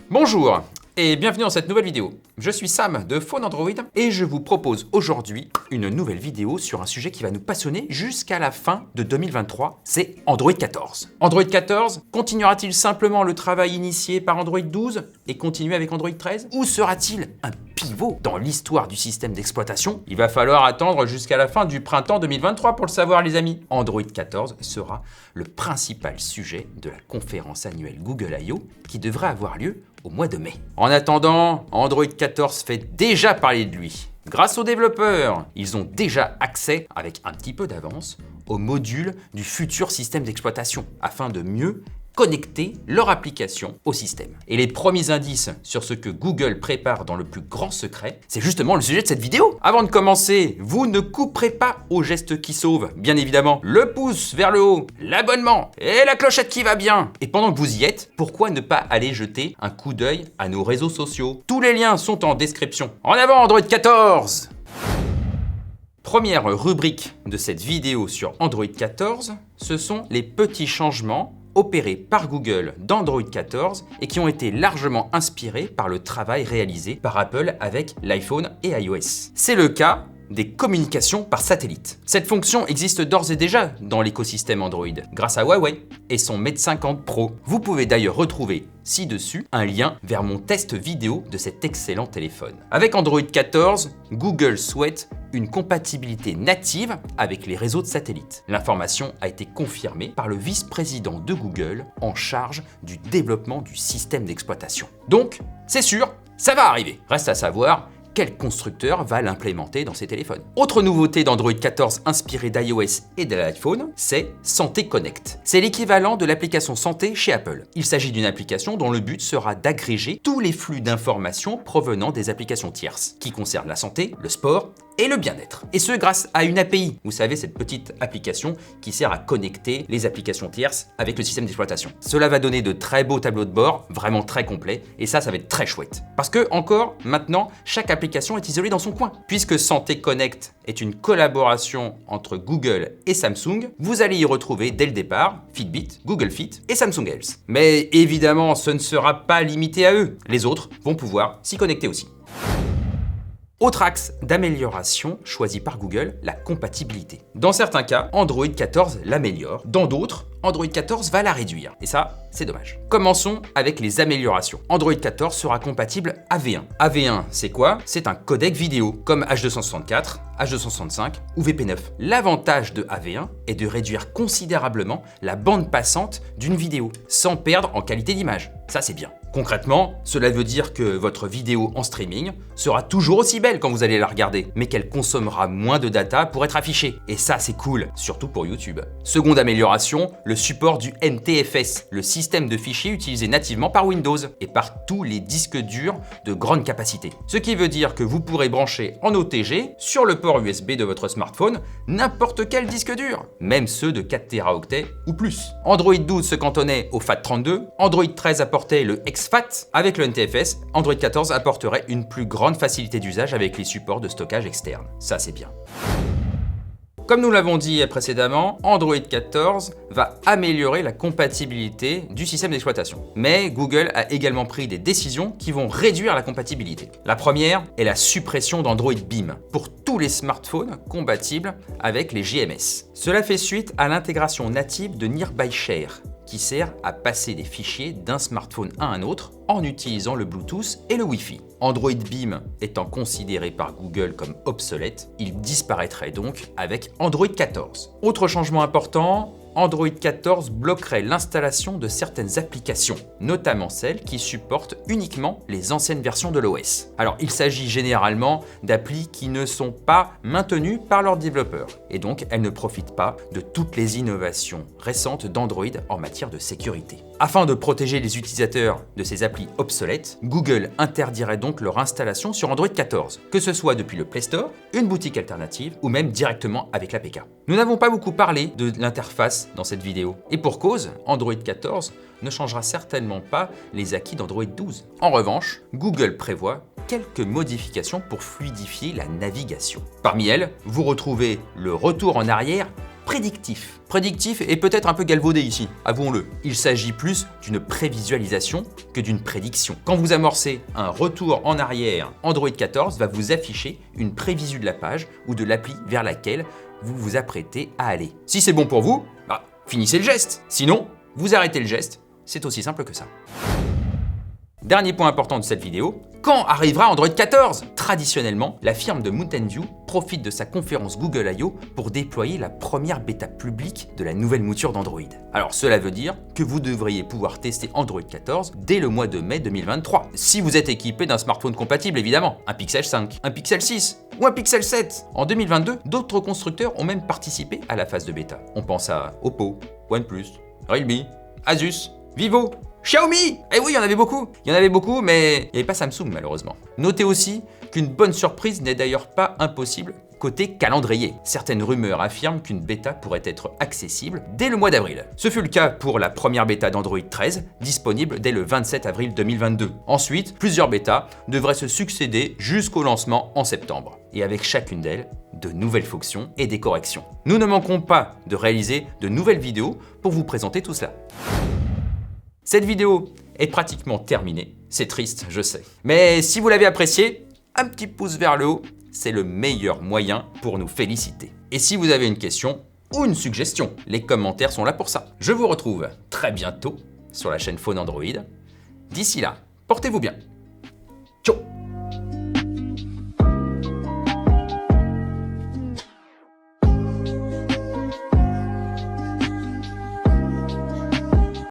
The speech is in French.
Bonjour et bienvenue dans cette nouvelle vidéo. Je suis Sam de Phone Android et je vous propose aujourd'hui une nouvelle vidéo sur un sujet qui va nous passionner jusqu'à la fin de 2023, c'est Android 14. Android 14 continuera-t-il simplement le travail initié par Android 12 et continuer avec Android 13 ou sera-t-il un pivot dans l'histoire du système d'exploitation? Il va falloir attendre jusqu'à la fin du printemps 2023 pour le savoir les amis. Android 14 sera le principal sujet de la conférence annuelle Google I/O qui devrait avoir lieu au mois de mai. En attendant, Android 14 fait déjà parler de lui. Grâce aux développeurs, ils ont déjà accès, avec un petit peu d'avance, aux modules du futur système d'exploitation afin de mieux connecter leur application au système. Et les premiers indices sur ce que Google prépare dans le plus grand secret, c'est justement le sujet de cette vidéo. Avant de commencer, vous ne couperez pas au geste qui sauve, bien évidemment. Le pouce vers le haut, l'abonnement et la clochette qui va bien. Et pendant que vous y êtes, pourquoi ne pas aller jeter un coup d'œil à nos réseaux sociaux? Tous les liens sont en description. En avant Android 14! Première rubrique de cette vidéo sur Android 14, ce sont les petits changements opérés par Google d'Android 14 et qui ont été largement inspirés par le travail réalisé par Apple avec l'iPhone et iOS. C'est le cas des communications par satellite. Cette fonction existe d'ores et déjà dans l'écosystème Android, grâce à Huawei et son Mate 50 Pro. Vous pouvez d'ailleurs retrouver ci-dessus un lien vers mon test vidéo de cet excellent téléphone. Avec Android 14, Google souhaite une compatibilité native avec les réseaux de satellites. L'information a été confirmée par le vice-président de Google en charge du développement du système d'exploitation. Donc, c'est sûr, ça va arriver. Reste à savoir quel constructeur va l'implémenter dans ses téléphones. Autre nouveauté d'Android 14 inspirée d'iOS et de l'iPhone, c'est Santé Connect. C'est l'équivalent de l'application Santé chez Apple. Il s'agit d'une application dont le but sera d'agréger tous les flux d'informations provenant des applications tierces, qui concernent la santé, le sport et le bien-être. Et ce, grâce à une API. Vous savez, cette petite application qui sert à connecter les applications tierces avec le système d'exploitation. Cela va donner de très beaux tableaux de bord, vraiment très complets, et ça va être très chouette. Parce que, encore, maintenant, chaque application est isolée dans son coin. Puisque Santé Connect est une collaboration entre Google et Samsung, vous allez y retrouver dès le départ Fitbit, Google Fit et Samsung Health. Mais évidemment, ce ne sera pas limité à eux. Les autres vont pouvoir s'y connecter aussi. Autre axe d'amélioration choisi par Google, la compatibilité. Dans certains cas, Android 14 l'améliore. Dans d'autres, Android 14 va la réduire. Et ça, c'est dommage. Commençons avec les améliorations. Android 14 sera compatible AV1. AV1, c'est quoi? C'est un codec vidéo, comme H264, H265 ou VP9. L'avantage de AV1 est de réduire considérablement la bande passante d'une vidéo, sans perdre en qualité d'image. Ça, c'est bien. Concrètement, cela veut dire que votre vidéo en streaming sera toujours aussi belle quand vous allez la regarder, mais qu'elle consommera moins de data pour être affichée. Et ça, c'est cool, surtout pour YouTube. Seconde amélioration, le support du NTFS, le système de fichiers utilisé nativement par Windows et par tous les disques durs de grande capacité. Ce qui veut dire que vous pourrez brancher en OTG sur le port USB de votre smartphone n'importe quel disque dur, même ceux de 4 Teraoctets ou plus. Android 12 se cantonnait au FAT32, Android 13 apportait le exFAT. Avec le NTFS, Android 14 apporterait une plus grande facilité d'usage avec les supports de stockage externe. Ça, c'est bien. Comme nous l'avons dit précédemment, Android 14 va améliorer la compatibilité du système d'exploitation. Mais Google a également pris des décisions qui vont réduire la compatibilité. La première est la suppression d'Android Beam pour tous les smartphones compatibles avec les GMS. Cela fait suite à l'intégration native de Nearby Share, qui sert à passer des fichiers d'un smartphone à un autre en utilisant le Bluetooth et le Wi-Fi. Android Beam étant considéré par Google comme obsolète, il disparaîtrait donc avec Android 14. Autre changement important, Android 14 bloquerait l'installation de certaines applications, notamment celles qui supportent uniquement les anciennes versions de l'OS. Alors, il s'agit généralement d'applis qui ne sont pas maintenues par leurs développeurs, et donc elles ne profitent pas de toutes les innovations récentes d'Android en matière de sécurité. Afin de protéger les utilisateurs de ces applis obsolètes, Google interdirait donc leur installation sur Android 14, que ce soit depuis le Play Store, une boutique alternative ou même directement avec l'APK. Nous n'avons pas beaucoup parlé de l'interface dans cette vidéo. Et pour cause, Android 14 ne changera certainement pas les acquis d'Android 12. En revanche, Google prévoit quelques modifications pour fluidifier la navigation. Parmi elles, vous retrouvez le retour en arrière prédictif. Prédictif et peut-être un peu galvaudé ici, avouons-le. Il s'agit plus d'une prévisualisation que d'une prédiction. Quand vous amorcez un retour en arrière, Android 14 va vous afficher une prévisu de la page ou de l'appli vers laquelle vous vous apprêtez à aller. Si c'est bon pour vous, finissez le geste. Sinon, vous arrêtez le geste. C'est aussi simple que ça. Dernier point important de cette vidéo, quand arrivera Android 14 ? Traditionnellement, la firme de Mountain View profite de sa conférence Google I/O pour déployer la première bêta publique de la nouvelle mouture d'Android. Alors cela veut dire que vous devriez pouvoir tester Android 14 dès le mois de mai 2023. Si vous êtes équipé d'un smartphone compatible évidemment, un Pixel 5, un Pixel 6 ou un Pixel 7. En 2022, d'autres constructeurs ont même participé à la phase de bêta. On pense à Oppo, OnePlus, Realme, Asus, Vivo, Xiaomi! Eh oui, il y en avait beaucoup. Il y en avait beaucoup, mais il n'y avait pas Samsung malheureusement. Notez aussi qu'une bonne surprise n'est d'ailleurs pas impossible côté calendrier. Certaines rumeurs affirment qu'une bêta pourrait être accessible dès le mois d'avril. Ce fut le cas pour la première bêta d'Android 13, disponible dès le 27 avril 2022. Ensuite, plusieurs bêtas devraient se succéder jusqu'au lancement en septembre. Et avec chacune d'elles, de nouvelles fonctions et des corrections. Nous ne manquerons pas de réaliser de nouvelles vidéos pour vous présenter tout cela. Cette vidéo est pratiquement terminée. C'est triste, je sais. Mais si vous l'avez appréciée, un petit pouce vers le haut, c'est le meilleur moyen pour nous féliciter. Et si vous avez une question ou une suggestion, les commentaires sont là pour ça. Je vous retrouve très bientôt sur la chaîne Phone Android. D'ici là, portez-vous bien.